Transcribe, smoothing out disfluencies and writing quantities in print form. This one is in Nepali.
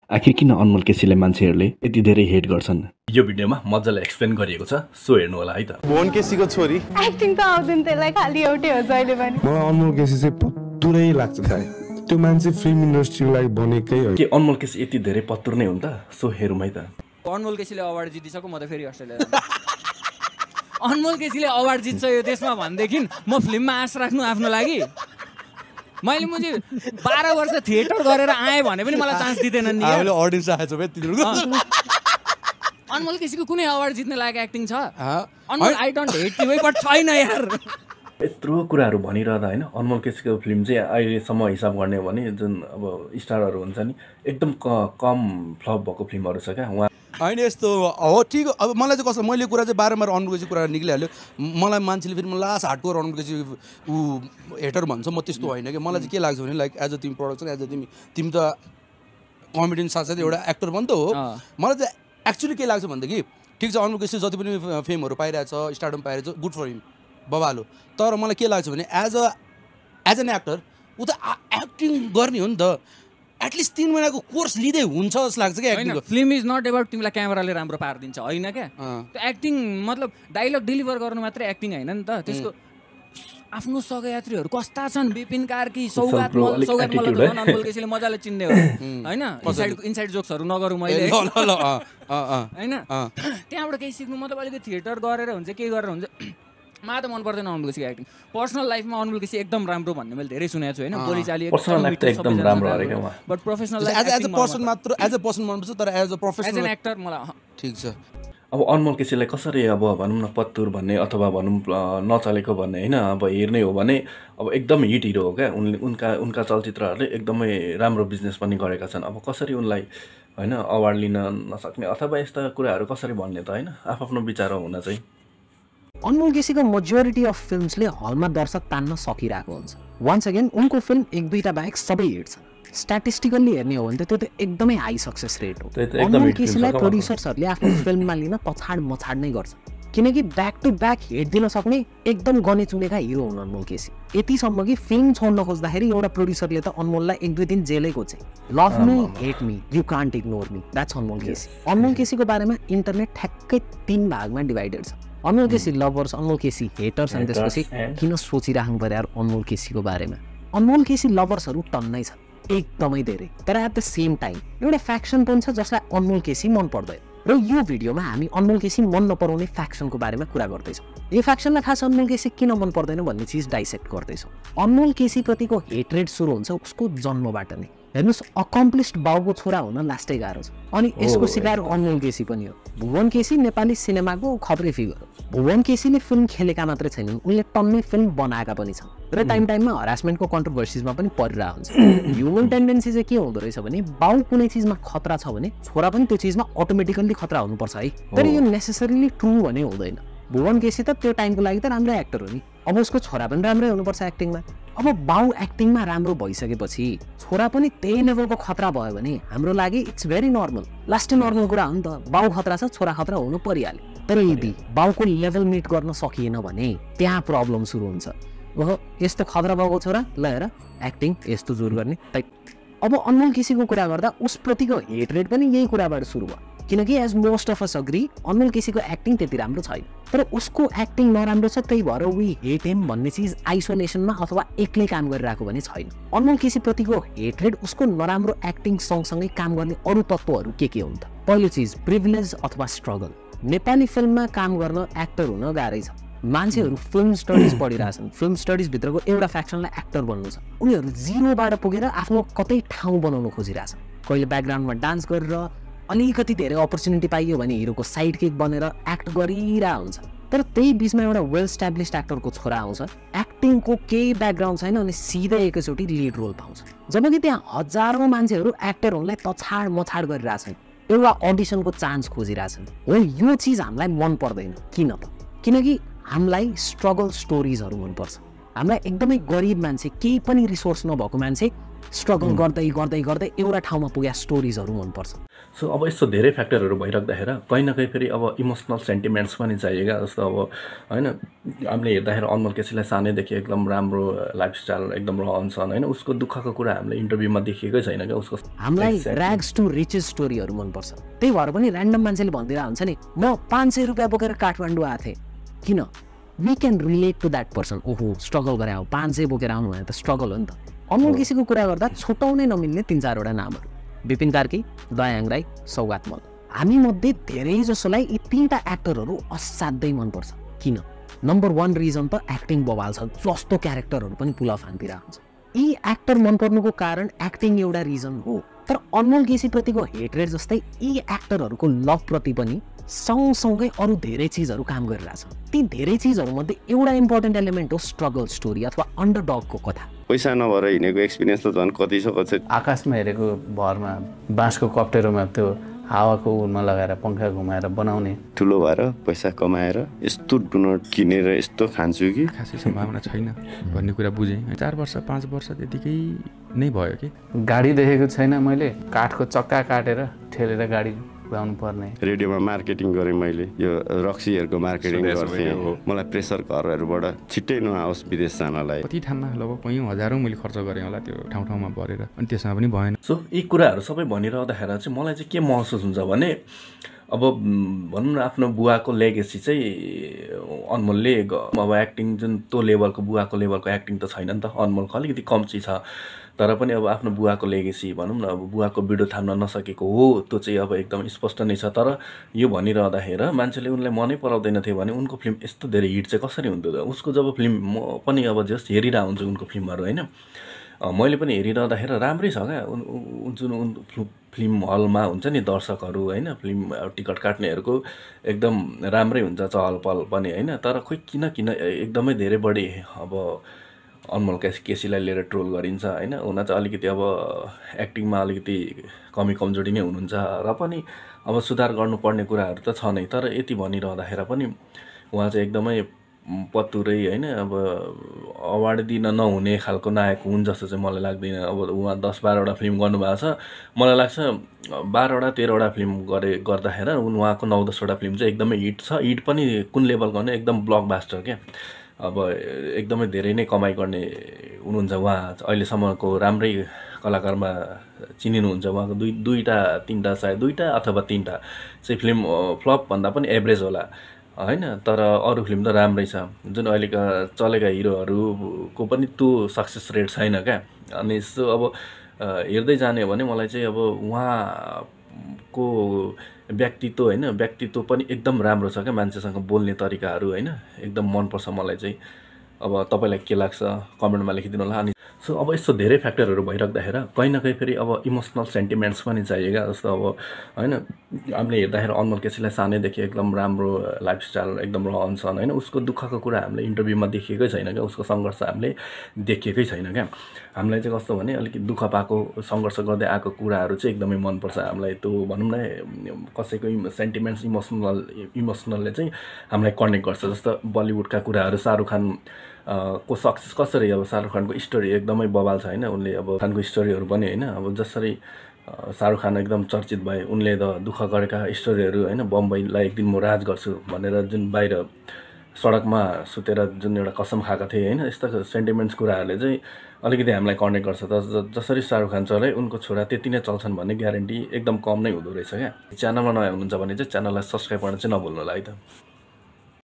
आखिर किन अनमोल केसीलाई मान्छेहरूले यति धेरै हेट गर्छन्? यो भिडियोमा मजाले एक्सप्लेन गरिएको छ, सो हेर्नु होला है त। भुवन केसीको छोरी एक्टिङ त आउँदैन, त्यसलाई खाली एउटै हो जहिले पनि। मलाई अनमोल केसी चाहिँ पत्तुरै लाग्छ थाहा। त्यो मान्छे फिल्म इन्डस्ट्रीलाई बनेकै हो। के अनमोल केसी यति धेरै पत्तुर नै हुन् त? सो हेरौँ है त। अनमोल केसीले अवार्ड जितिसक्यो, म त फेरि अस्ट्रेलिया अनमोल केसीले अवार्ड जित्छ यो देशमा भनेदेखि म फिल्ममा आश राख्नु आफ्नो लागि। मैले मुझे 12 वर्ष थिएटर गरेर आएँ भने पनि मलाई चान्स दिँदैनन् नि। हामीले ऑडियन्स आएछ बे तिनीहरुको। अनमोल केसीको कुनै अवार्ड जित्ने लायक एक्टिङ छ? Anmol I don't hate you but छैन यार। यत्रो कुराहरू भनिरहँदा होइन, अनमोल केसीको फिल्म चाहिँ अहिलेसम्म हिसाब गर्ने हो भने जुन अब स्टारहरू हुन्छ नि, एकदम कम फ्लप भएको फिल्महरू छ क्या उहाँ। होइन यस्तो हो ठिक। अब मलाई चाहिँ कस्तो, मैले कुरा चाहिँ बारम्बार अनमोल केसी कुरा निक्लिहाल्यो। मलाई मान्छेले फेरि लास्ट हार्डकोर अनमोल केसी ऊ हेटर भन्छ, म त्यस्तो होइन कि। मलाई चाहिँ के लाग्छ भने लाइक एज अ तिमी प्रोडक्सन, एज अ तिमी त कमेडियन साथसाथै एउटा एक्टर पनि त हो। मलाई चाहिँ एक्चुअली के लाग्छ भनेदेखि ठिक छ, अनमोल केसी जति पनि फेमहरू पाइरहेछ, स्टारडम पाइरहेछ, गुड फर हिम, बबालो। तर मलाई के लाग्छ भने एज एन एक्टर ऊ त एक्टिङ गर्ने हो नि त। एटलिस्ट 3 महिनाको कोर्स लिँदै हुन्छ जस्तो लाग्छ क्या acting. Film is not about तिमीलाई क्यामेराले राम्रो पारिदिन्छ होइन क्या। त्यो एक्टिङ मतलब डायलग डेलिभर गर्नु मात्रै एक्टिङ होइन नि त। त्यसको आफ्नो सहयात्रीहरू कस्ता छन्, विपिन कार्की, सौगात मल्ल, अनमोल केसीले मजाले चिन्ने हो होइन। इनसाइड जोक्सहरू नगरौँ मैले होइन। त्यहाँबाट केही सिक्नु मतलब अलिकति थिएटर गरेर हुन्छ, केही गरेर हुन्छ। मलाई त मन पर्दैन अनमोल केसीको एक्टिङ। पर्सनल लाइफमा अनमोल केसी एकदम राम्रो भन्ने मैले धेरै सुनेको छु होइन। बोलीचाली एकदम राम्रो अरे क्या। But professional life as a person मात्र, एज अ पर्सन मनपर्छ, तर as a professional as an actor मलाई ठिक छ। अब अनमोल केसीलाई कसरी अब भनौँ न पत्तुर भन्ने अथवा भनौँ नचलेको भन्ने होइन, अब हेर्ने हो भने अब एकदम हिट हिरो हो क्या उनका चलचित्रहरूले एकदमै राम्रो बिजनेस पनि गरेका छन्। अब कसरी उनलाई होइन अवार्ड लिन नसक्ने अथवा यस्ता कुराहरू कसरी भन्ने त होइन, आफ्नो विचार हुन चाहिँ। अनमोल केसीको मेजोरिटी अफ फिल्म्सले हलमा दर्शक तान्न सकिरहेको हुन्छ। वान्स अगेन उनको फिल्म 1-2टा बाहेक सबै हिट छ। स्ट्याटिस्टिकल्ली हेर्ने हो भने त त्यो त एकदमै हाई सक्सेस रेट हो। अनमोल केसीलाई प्रोड्युसर्सहरूले आफ्नो फिल्ममा लिन पछाड मछाड नै गर्छ, किनकि ब्याक टु ब्याक हिट दिन सक्ने एकदम गने चुनेका हिरो हुन् अनमोल केसी। यतिसम्म कि फिल्म छोड्न खोज्दाखेरि एउटा प्रोड्युसरले त अनमोललाई 1-2 दिन जेलै खोजे। Love me hate me you can't ignore me, that's Anmol KC. Anmol केसीको बारेमा इन्टरनेट ठ्याक्कै 3 भागमा डिभाइडेड छ। अनमोल केसी लभर्स, अनमोल केसी हेटर्स, अनि त्यसपछि किन सोचिराख्नु पर्यो यार अनमोल केसीको बारेमा। अनमोल केसी लभर्सहरू टन्नै छ, एकदमै धेरै। तर एट द सेम टाइम एउटा फ्याक्सन पनि छ जसलाई अनमोल केसी मन पर्दैन। र यो भिडियोमा हामी अनमोल केसी मन नपराउने फ्याक्सनको बारेमा कुरा गर्दैछौँ। यो फ्याक्सनलाई खास अनमोल केसी किन मन पर्दैन भन्ने चिज डाइसेक्ट गर्दैछौँ। अनमोल केसी प्रतिको हेटरेड सुरु हुन्छ उसको जन्मबाट नै। हेर्नुहोस्, अकम्प्लिस्ड बाउको छोरा हुन लास्टै गाह्रो छ, अनि यसको शिकार अनमोल केसी पनि हो। भुवन केसी नेपाली सिनेमाको खबरे फिगर हो। भुवन केसीले फिल्म खेलेका मात्रै छैनन्, उनले टन्नै फिल्म बनाएका पनि छन् र टाइममा हरासमेन्टको कन्ट्रोभर्सिजमा पनि परिरहेको हुन्छ। ह्युमन टेन्डेन्सी चाहिँ के हुँदो रहेछ भने बाउ कुनै चिजमा खतरा छ भने छोरा पनि त्यो चिजमा अटोमेटिकल्ली खतरा हुनुपर्छ है। तर यो नेसेसरीली ट्रु भने हुँदैन। भुवन केसी त त्यो टाइमको लागि त राम्रै एक्टर हो नि, अब उसको छोरा पनि राम्रै हुनुपर्छ एक्टिङमा। अब बाउ एक्टिङमा राम्रो भइसकेपछि छोरा पनि त्यही लेभलको खतरा भयो भने हाम्रो लागि इट्स भेरी नर्मल, लास्टै नर्मल कुरा हो नि त। बाउ खतरा छ, छोरा खतरा हुनु परिहाल्यो। तर यदि बाउको लेभल मिट गर्न सकिएन भने त्यहाँ प्रब्लम सुरु हुन्छ। ओहो यस्तो खतरा बाउको छोरा, ल हेर एक्टिङ यस्तो जोर गर्ने। अब अनमोल केसीको कुरा गर्दा उसप्रतिको हेट रेट पनि यही कुराबाट सुरु भयो, किनकि as most of us agree Anmol केसीको एक्टिङ त्यति राम्रो छैन। तर उसको एक्टिङ नराम्रो छ, त्यही भएर वी हेट हिम भन्ने चिज आइसोलेसनमा अथवा एक्लै काम गरिरहेको भने छैन। अनमोल केसी प्रतिको हेट रेट उसको नराम्रो एक्टिङ सँगसँगै काम गर्ने अरू तत्त्वहरू के हुन् त? पहिलो चिज प्रिभिलेज अथवा स्ट्रगल। नेपाली फिल्ममा काम गर्न एक्टर हुन गाह्रै छ। मान्छेहरू फिल्म स्टडिज पढिरहेछन्, फिल्म स्टडिज भित्रको एउटा फ्याक्सनलाई एक्टर बन्नु छ। उनीहरू जिरोबाट पुगेर आफ्नो कतै ठाउँ बनाउन खोजिरहेछन्। कहिले ब्याकग्राउन्डमा डान्स गरेर, अलिकति धेरै अपर्च्युनिटी पाइयो भने हिरोको साइड किक बनेर एक्ट गरिरहेको हुन्छ। तर त्यही बिचमा एउटा वेल स्ट्याब्लिस्ड एक्टरको छोरा आउँछ, एक्टिङको केही ब्याकग्राउन्ड छैन, अनि सिधै एकैचोटि लिड रोल पाउँछ। जबकि त्यहाँ हजारौँ मान्छेहरू एक्टर हुनलाई तछाड मछाड गरिरहेछन्, एउटा अडिसनको चान्स खोजिरहेछन्। हो यो चिज हामीलाई मन पर्दैन। किन त? किनकि हामीलाई स्ट्रगल स्टोरिजहरू मनपर्छ। हामीलाई एकदमै गरिब मान्छे, केही पनि रिसोर्स नभएको मान्छे स्ट्रगल गर्दै गर्दै गर्दै एउटा ठाउँमा पुगे स्टोरिजहरू मनपर्छ। सो अब यस्तो धेरै फ्याक्टरहरू भइराख्दाखेरि कहीँ न कहीँ फेरि अब इमोसनल सेन्टिमेन्ट्स पनि चाहियो क्या। जस्तो अब होइन हामीले हेर्दाखेरि अनमोल केसीलाई सानैदेखि एकदम राम्रो लाइफस्टाइल एकदम रहन्छन् होइन, उसको दुःखको कुरा हामीले इन्टरभ्यूमा देखिएकै छैन क्या उसको। हामीलाई ऱ्याग्स टु रिचेस स्टोरीहरू मनपर्छ। त्यही भएर पनि ऱ्यान्डम मान्छेले भनिदिएर हुन्छ नि म 500 रुपियाँ बोकेर काठमाडौँ आएको थिएँ, किन we can relate to that person. ओहो स्ट्रगल गरे हो, 500 बोकेर आउनु भयो त स्ट्रगल हो नि त। अनमोल केसीको कुरा गर्दा छुटाउनै नमिल्ने 3-4वटा नामहरू विपिन कार्की, दयाङ राई, सौगात मल्ल। हामी मध्ये धेरै जसोलाई यी 3टा एक्टरहरू असाध्यै मनपर्छ। किन? नम्बर 1 रिजन त एक्टिङ बवाल छ, जस्तो क्यारेक्टरहरू पनि पुल अफ हान्तिर आउँछ। यी एक्टर मनपर्नुको कारण एक्टिङ एउटा रिजन हो, तर अनमोल केसीप्रतिको हेटरेट जस्तै यी एक्टरहरूको लभप्रति पनि सँगसँगै अरू धेरै चिजहरू काम गरिरहेछ। ती धेरै चिजहरूमध्ये एउटा इम्पोर्टेन्ट एलिमेन्ट हो स्ट्रगल स्टोरी अथवा अन्डरडगको कथा। पैसा नभएर हिँडेको एक्सपिरियन्स त झन् कति छ कति। आकाशमा हेरेको भरमा बाँसको कप्टेरोमा त्यो हावाको उनमा लगाएर पङ्खा घुमाएर बनाउने, ठुलो भएर पैसा कमाएर यस्तो डोनट किनेर यस्तो खान्छु कि खासै सम्भावना छैन भन्ने कुरा बुझेँ। 4 वर्ष 5 वर्ष त्यतिकै नै भयो कि गाडी देखेको छैन मैले, काठको चक्का काटेर ठेलेर गाडी कुदाउनु पर्ने। रेडियोमा मार्केटिङ गरेँ मैले, यो रक्सीहरूको मार्केटिङ गर्थेँ। मलाई प्रेसर घरहरूबाट छिट्टै नआओस् विदेश जानलाई। कति ठाउँमा लगभग कयौँ हजारौँ मैले खर्च गरेँ होला त्यो ठाउँ भरेर, अनि त्यसमा पनि भएन। सो यी कुराहरू सबै भनिरहँदाखेरि चाहिँ मलाई चाहिँ के महसुस हुन्छ भने अब भनौँ न आफ्नो बुवाको लेगेसी चाहिँ अनमोलले अब एक्टिङ जुन त्यो लेभलको बुवाको लेभलको एक्टिङ त छैन नि त, अनमोलको अलिकति कम्ती छ। तर पनि अब आफ्नो बुवाको लेगेसी भनौँ न, अब बुवाको बिडो थाम्न नसकेको हो त्यो चाहिँ अब एकदम स्पष्ट नै छ। तर यो भनिरहँदाखेरि मान्छेले उनलाई मनै पराउँदैन थियो भने उनको फिल्म यस्तो धेरै हिट चाहिँ कसरी हुन्थ्यो त। उसको जब फिल्म म पनि अब जस्ट हेरिरहेको हुन्छु उनको फिल्महरू होइन, मैले पनि हेरिरहँदाखेरि राम्रै छ क्या। जुन फिल्म हलमा हुन्छ नि दर्शकहरू होइन, फिल्म टिकट काट्नेहरूको एकदम राम्रै हुन्छ चहल पहल पनि होइन। तर खोइ किन एकदमै धेरै बढी अब अनमोल केसीलाई लिएर ट्रोल गरिन्छ होइन। उनी चाहिँ अलिकति अब एक्टिङमा अलिकति कमी कमजोरी नै हुनुहुन्छ र पनि अब सुधार गर्नुपर्ने कुराहरू त छ नै। तर यति भनिरहँदाखेरि पनि उहाँ चाहिँ एकदमै पत्तुरै होइन, अब अवार्ड दिन नहुने खालको नायक हुन् जस्तो चाहिँ मलाई लाग्दैन। अब उहाँ 10-12वटा फिल्म गर्नुभएको छ, मलाई लाग्छ 12-13वटा फिल्म गर्दाखेरि उहाँको 9-10वटा फिल्म चाहिँ एकदमै हिट छ। हिट पनि कुन लेभलको भने एकदम ब्लकबास्टर क्या। अब एकदमै धेरै नै कमाइ गर्ने हुनुहुन्छ उहाँ, अहिलेसम्मको राम्रै कलाकारमा चिनिनुहुन्छ। उहाँको 2-3टा सायद 2टा अथवा 3टा चाहिँ फिल्म फ्लप भन्दा पनि एभरेज होला होइन, तर अरू फिल्म त राम्रै छ। जुन अहिलेका चलेका हिरोहरूको पनि त्यो सक्सेस रेट छैन क्या। अनि यस्तो अब हेर्दै जाने हो भने मलाई चाहिँ अब उहाँको व्यक्तित्व होइन, व्यक्तित्व पनि एकदम राम्रो छ क्या। मान्छेसँग बोल्ने तरिकाहरू होइन एकदम मनपर्छ मलाई चाहिँ। अब तपाईँलाई के लाग्छ कमेन्टमा लेखिदिनु होला। अनि सो अब यस्तो धेरै फ्याक्टरहरू भइराख्दाखेरि कहीँ न कहीँ फेरि अब इमोसनल सेन्टिमेन्ट्स पनि चाहियो क्या। जस्तो अब होइन हामीले हेर्दाखेरि अनमोल केसीलाई सानैदेखि एकदम राम्रो लाइफस्टाइल एकदम रहन्छन् होइन, उसको दुःखको कुरा हामीले इन्टरभ्यूमा देखिएकै छैन क्या। उसको सङ्घर्ष हामीले देखिएकै छैन क्या। हामीलाई चाहिँ कस्तो भने अलिकति दुःख पाएको सङ्घर्ष गर्दै आएको कुराहरू चाहिँ एकदमै मनपर्छ हामीलाई। त्यो भनौँ न कसैको सेन्टिमेन्ट्स इमोसनलले चाहिँ हामीलाई कनेक्ट गर्छ। जस्तो बलिउडका कुराहरू शाहरुख खान को सक्सेस कसरी, अब शाहरुख खानको स्टोरी एकदमै बवाल छ होइन। उनले अब खानको स्टोरीहरू पनि होइन, अब जसरी शाहरुख खान एकदम चर्चित भए उनले त दुःख गरेका स्टोरीहरू होइन, बम्बईलाई एक दिन म राज गर्छु भनेर जुन बाहिर सडकमा सुतेर जुन एउटा कसम खाएका थिए होइन, यस्ता सेन्टिमेन्ट्स कुराहरूले चाहिँ अलिकति हामीलाई कनेक्ट गर्छ। जसरी शाहरुख खान चले उनको छोरा त्यति नै चल्छन् भन्ने ग्यारेन्टी एकदम कम नै हुँदो रहेछ क्या। च्यानलमा नयाँ हुनुहुन्छ भने चाहिँ च्यानललाई सब्सक्राइब गर्न चाहिँ नभुल्नु होला है त।